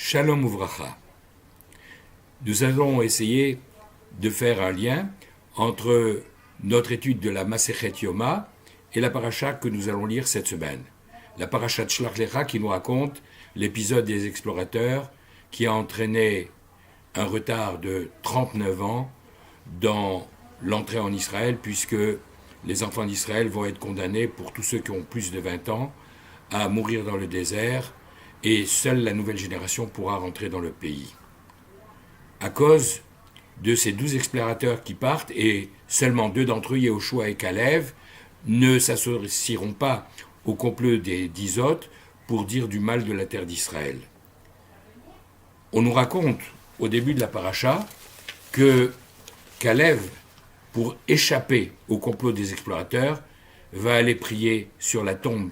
Shalom Uvracha. Nous allons essayer de faire un lien entre notre étude de la Masechet Yoma et la paracha que nous allons lire cette semaine. La paracha de Shlach Lecha qui nous raconte l'épisode des explorateurs qui a entraîné un retard de 39 ans dans l'entrée en Israël, puisque les enfants d'Israël vont être condamnés, pour tous ceux qui ont plus de 20 ans, à mourir dans le désert, et seule la nouvelle génération pourra rentrer dans le pays. À cause de ces 12 explorateurs qui partent, et seulement 2 d'entre eux, Yehoshua et Kalev, ne s'associeront pas au complot des 10 autres pour dire du mal de la terre d'Israël. On nous raconte, au début de la paracha, que Kalev, pour échapper au complot des explorateurs, va aller prier sur la tombe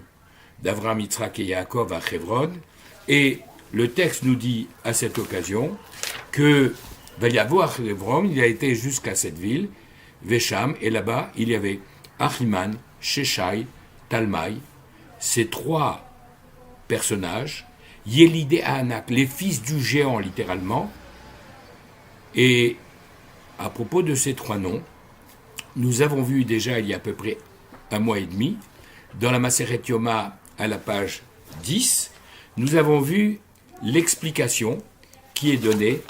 d'Avraham, Yitzhak et Yaakov à Hebron, et le texte nous dit à cette occasion que Vayavo à Hebron, il a été jusqu'à cette ville, Vesham, et là-bas il y avait Achiman, Sheshai, Talmai, ces 3 personnages, Yélidé Anak, les fils du géant littéralement. Et à propos de ces 3 noms, nous avons vu déjà il y a à peu près un mois et demi, dans la Masechet Yoma à la page 10, nous avons vu l'explication qui est donnée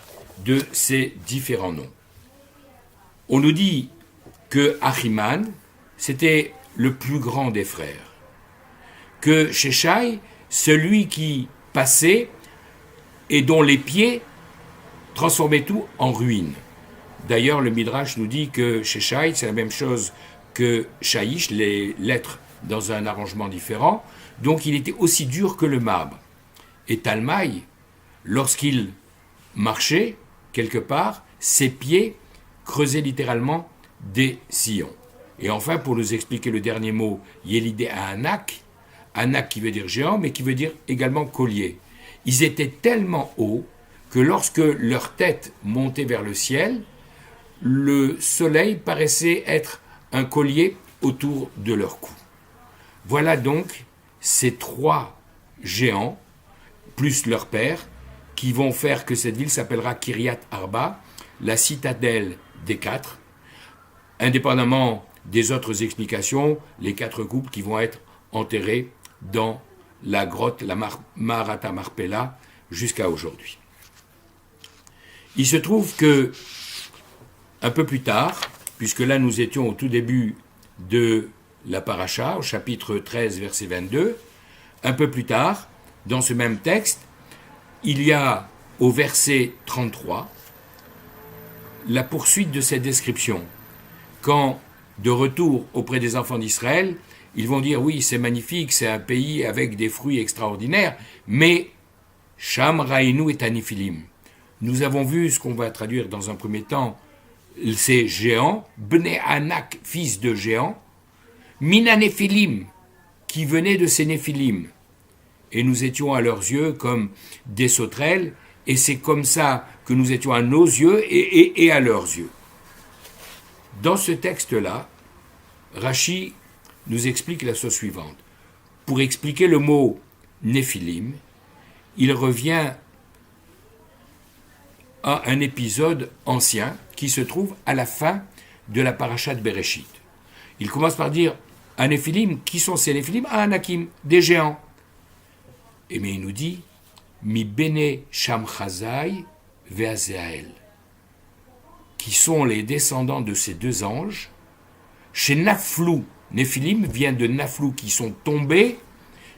de ces différents noms. On nous dit que Achiman, c'était le plus grand des frères, que Sheshai, celui qui passait et dont les pieds transformaient tout en ruine. D'ailleurs, le Midrash nous dit que Sheshai, c'est la même chose que Shaïch, les lettres dans un arrangement différent, donc il était aussi dur que le marbre. Et Talmai, lorsqu'il marchait quelque part, ses pieds creusaient littéralement des sillons. Et enfin, pour nous expliquer le dernier mot, Yélidé à Anak, Anak qui veut dire géant, mais qui veut dire également collier. Ils étaient tellement hauts que lorsque leur tête montait vers le ciel, le soleil paraissait être un collier autour de leur cou. Voilà donc ces 3 géants, plus leur père, qui vont faire que cette ville s'appellera Kiryat Arba, la citadelle des 4, indépendamment des autres explications, les 4 couples qui vont être enterrés dans la grotte, la Maharata Marpella, jusqu'à aujourd'hui. Il se trouve que, un peu plus tard, puisque là nous étions au tout début de la paracha, au chapitre 13, verset 22, un peu plus tard, dans ce même texte, il y a au verset 33 la poursuite de cette description. Quand, de retour auprès des enfants d'Israël, ils vont dire, oui, c'est magnifique, c'est un pays avec des fruits extraordinaires, mais Sham Raïnou et Aniphilim. Nous avons vu ce qu'on va traduire dans un premier temps, ces géants, Bnei Anak, fils de géants, Mina Néphilim, qui venaient de ces Néphilim. Et nous étions à leurs yeux comme des sauterelles, et c'est comme ça que nous étions à nos yeux et à leurs yeux. Dans ce texte-là, Rashi nous explique la chose suivante. Pour expliquer le mot Néphilim, il revient à un épisode ancien qui se trouve à la fin de la paracha de Bereshit. Il commence par dire à Néphilim, qui sont ces Néphilim? À Anakim, des géants. Et mais il nous dit Mi bene Shamchazai ve'Azael, qui sont les descendants de ces 2 anges. Chez Naflou, Néphilim vient de Naflou, qui sont tombés,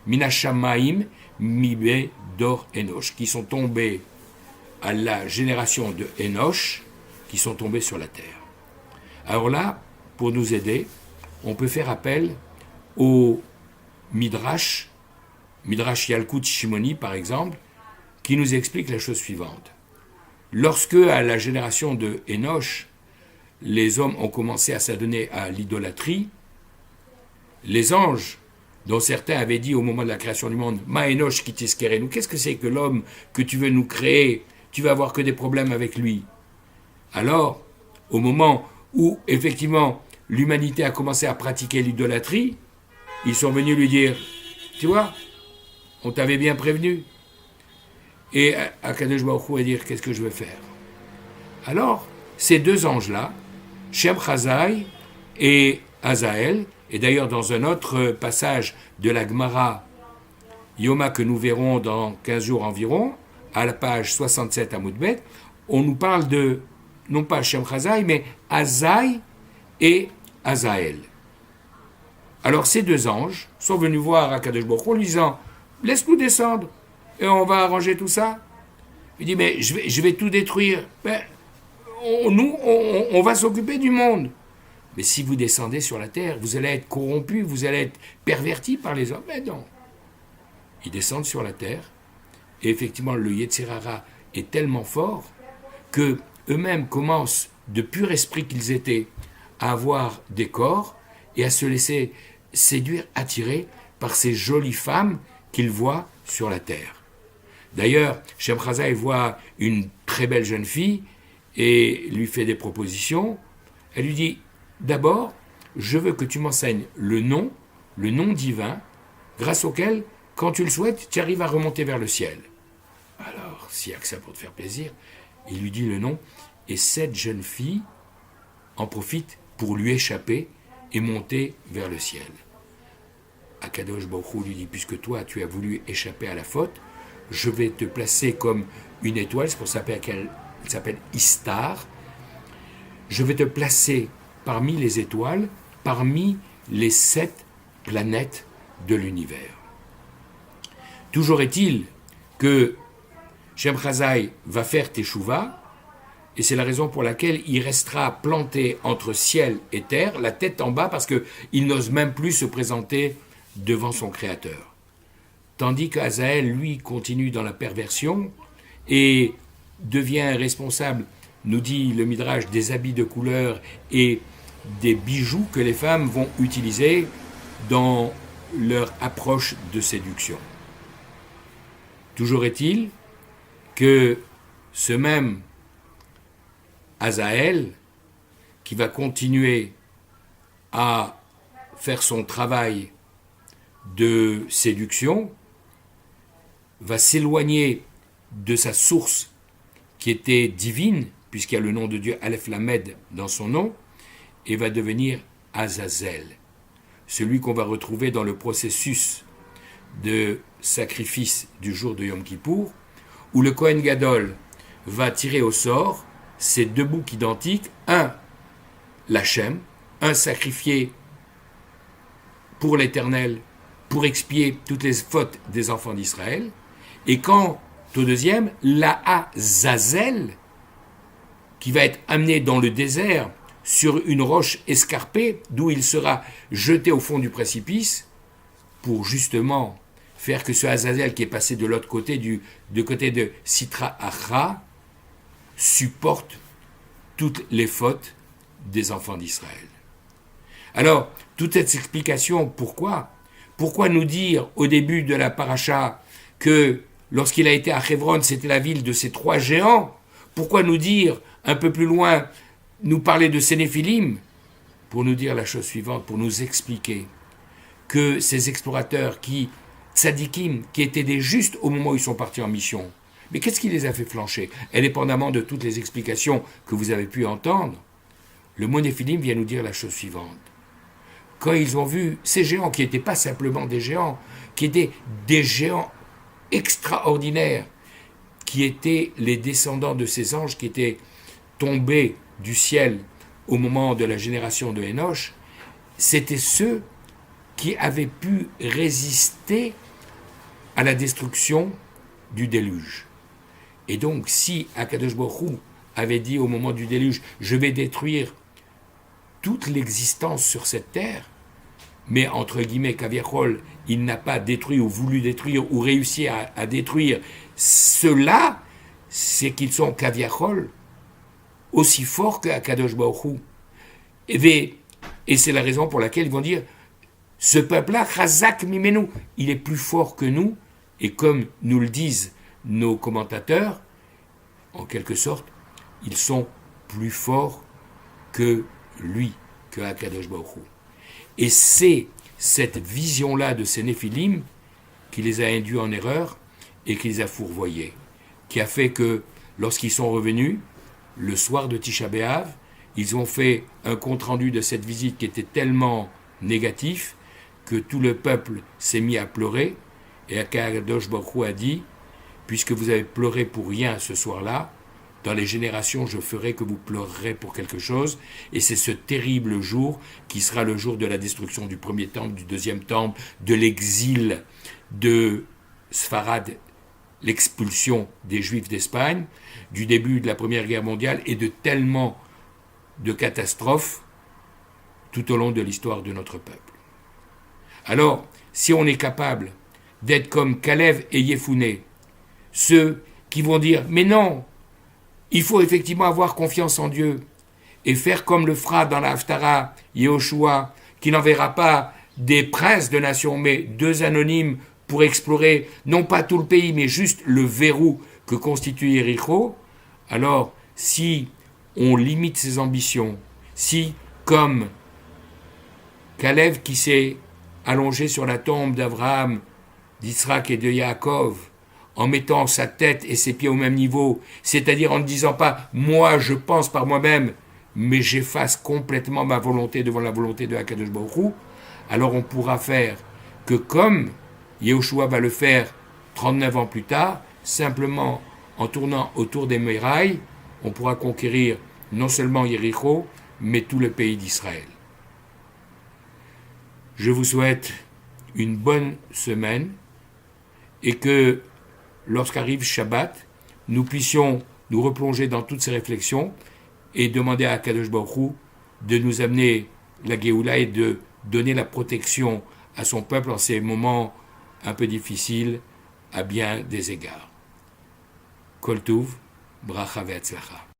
Minashamaim, Mibe Dor Enosh, qui sont tombés à la génération de Enosh, qui sont tombés sur la terre. Alors là, pour nous aider, on peut faire appel au Midrash Yalkut Shimoni par exemple, qui nous explique la chose suivante. Lorsque, à la génération de Enosh, les hommes ont commencé à s'adonner à l'idolâtrie, les anges, dont certains avaient dit au moment de la création du monde, Ma Enosh qui t'esquerez-nous, qu'est-ce que c'est que l'homme que tu veux nous créer? Tu vas avoir que des problèmes avec lui. Alors, au moment où, effectivement, l'humanité a commencé à pratiquer l'idolâtrie, ils sont venus lui dire, tu vois, on t'avait bien prévenu. Et Akadosh Baruch Hu va dire, qu'est-ce que je vais faire? Alors, ces deux anges-là, Shem Chazai et Azaël, et d'ailleurs dans un autre passage de la Gemara, Yoma, que nous verrons dans 15 jours environ, à la page 67 à Moudbet, on nous parle de, non pas Shem Chazai, mais Azaï et Azaël. Alors ces deux anges sont venus voir Akadosh Baruch Hu en lui disant, laisse-nous descendre et on va arranger tout ça. Il dit, mais je vais tout détruire. Ben, on va s'occuper du monde. Mais si vous descendez sur la terre, vous allez être corrompus, vous allez être pervertis par les hommes. Mais non. Ils descendent sur la terre, et effectivement, le Yetzer Hara est tellement fort que eux-mêmes commencent, de pur esprit qu'ils étaient, à avoir des corps et à se laisser séduire, attirer par ces jolies femmes qu'ils voient sur la terre. D'ailleurs, Shem Chazai voit une très belle jeune fille et lui fait des propositions. Elle lui dit, d'abord, je veux que tu m'enseignes le nom divin, grâce auquel, quand tu le souhaites, tu arrives à remonter vers le ciel. Alors, s'il n'y a que ça pour te faire plaisir, il lui dit le nom, et cette jeune fille en profite pour lui échapper et monter vers le ciel. Akadosh Baruch Hu lui dit, puisque toi, tu as voulu échapper à la faute, je vais te placer comme une étoile, c'est pour ça qu'elle s'appelle Istar. Je vais te placer parmi les étoiles, parmi les 7 planètes de l'univers. Toujours est-il que Shem Chazai va faire Teshuvah, et c'est la raison pour laquelle il restera planté entre ciel et terre, la tête en bas, parce qu'il n'ose même plus se présenter devant son Créateur. Tandis qu'Azaël, lui, continue dans la perversion et devient responsable, nous dit le Midrash, des habits de couleur et des bijoux que les femmes vont utiliser dans leur approche de séduction. Toujours est-il que ce même Azaël, qui va continuer à faire son travail de séduction, va s'éloigner de sa source qui était divine, puisqu'il y a le nom de Dieu Aleph Lamed dans son nom, et va devenir Azazel, celui qu'on va retrouver dans le processus de sacrifice du jour de Yom Kippour, où le Kohen Gadol va tirer au sort ces deux boucs identiques, un l'Hachem, un sacrifié pour l'Éternel, pour expier toutes les fautes des enfants d'Israël, et quant au deuxième, l'Azazel, qui va être amené dans le désert sur une roche escarpée, d'où il sera jeté au fond du précipice, pour justement faire que ce Azazel qui est passé de l'autre côté, du côté de Sitra Achra, supporte toutes les fautes des enfants d'Israël. Alors, toute cette explication, pourquoi nous dire au début de la paracha que lorsqu'il a été à Hebron, c'était la ville de ces 3 géants? Pourquoi nous dire un peu plus loin, nous parler de Sénéphilim? Pour nous dire la chose suivante, pour nous expliquer que ces explorateurs tzadikim, qui étaient des justes au moment où ils sont partis en mission, mais qu'est-ce qui les a fait flancher? Indépendamment de toutes les explications que vous avez pu entendre, le mot Néphilim vient nous dire la chose suivante. Quand ils ont vu ces géants, qui n'étaient pas simplement des géants, qui étaient des géants extraordinaires, qui étaient les descendants de ces anges qui étaient tombés du ciel au moment de la génération de Hénoch, c'étaient ceux qui avaient pu résister à la destruction du déluge. Et donc, si Akadosh Baruch Hu avait dit au moment du déluge, je vais détruire toute l'existence sur cette terre, mais entre guillemets, Kaviachol, il n'a pas détruit ou voulu détruire ou réussi à détruire ceux-là, c'est qu'ils sont Kaviachol aussi forts qu'Akadosh Baruch Hu. Et c'est la raison pour laquelle ils vont dire, ce peuple-là, Chazak Mimenu, il est plus fort que nous, et comme nous le disent nos commentateurs, en quelque sorte, ils sont plus forts que lui, que Akadosh Baruch Hu. Et c'est cette vision-là de ces Néphilim qui les a induits en erreur et qui les a fourvoyés. qui a fait que lorsqu'ils sont revenus, le soir de Tisha B'Av, ils ont fait un compte-rendu de cette visite qui était tellement négatif que tout le peuple s'est mis à pleurer. Et Akadosh Baruch Hu a dit, puisque vous avez pleuré pour rien ce soir-là, dans les générations, je ferai que vous pleurerez pour quelque chose. Et c'est ce terrible jour qui sera le jour de la destruction du premier temple, du deuxième temple, de l'exil de Sfarad, l'expulsion des Juifs d'Espagne, du début de la Première Guerre mondiale et de tellement de catastrophes tout au long de l'histoire de notre peuple. Alors, si on est capable d'être comme Kalev et Yefouné, ceux qui vont dire « Mais non, il faut effectivement avoir confiance en Dieu et faire comme le fera dans la Haftara Yehoshua, qui n'enverra pas des princes de nations, mais 2 anonymes pour explorer non pas tout le pays, mais juste le verrou que constitue Yéricho. » Alors, si on limite ses ambitions, si, comme Kalev qui s'est allongé sur la tombe d'Abraham, d'Israël et de Yaakov, en mettant sa tête et ses pieds au même niveau, c'est-à-dire en ne disant pas « moi je pense par moi-même », mais j'efface complètement ma volonté devant la volonté de Akadosh Baruch Hu, alors on pourra faire que comme Yehoshua va le faire 39 ans plus tard, simplement en tournant autour des murailles, on pourra conquérir non seulement Yéricho, mais tout le pays d'Israël. Je vous souhaite une bonne semaine et que lorsqu'arrive Shabbat, nous puissions nous replonger dans toutes ces réflexions et demander à Akadosh Baruch Hu de nous amener la Géoula et de donner la protection à son peuple en ces moments un peu difficiles à bien des égards. Kol Tuv, Bracha ve'atzlacha.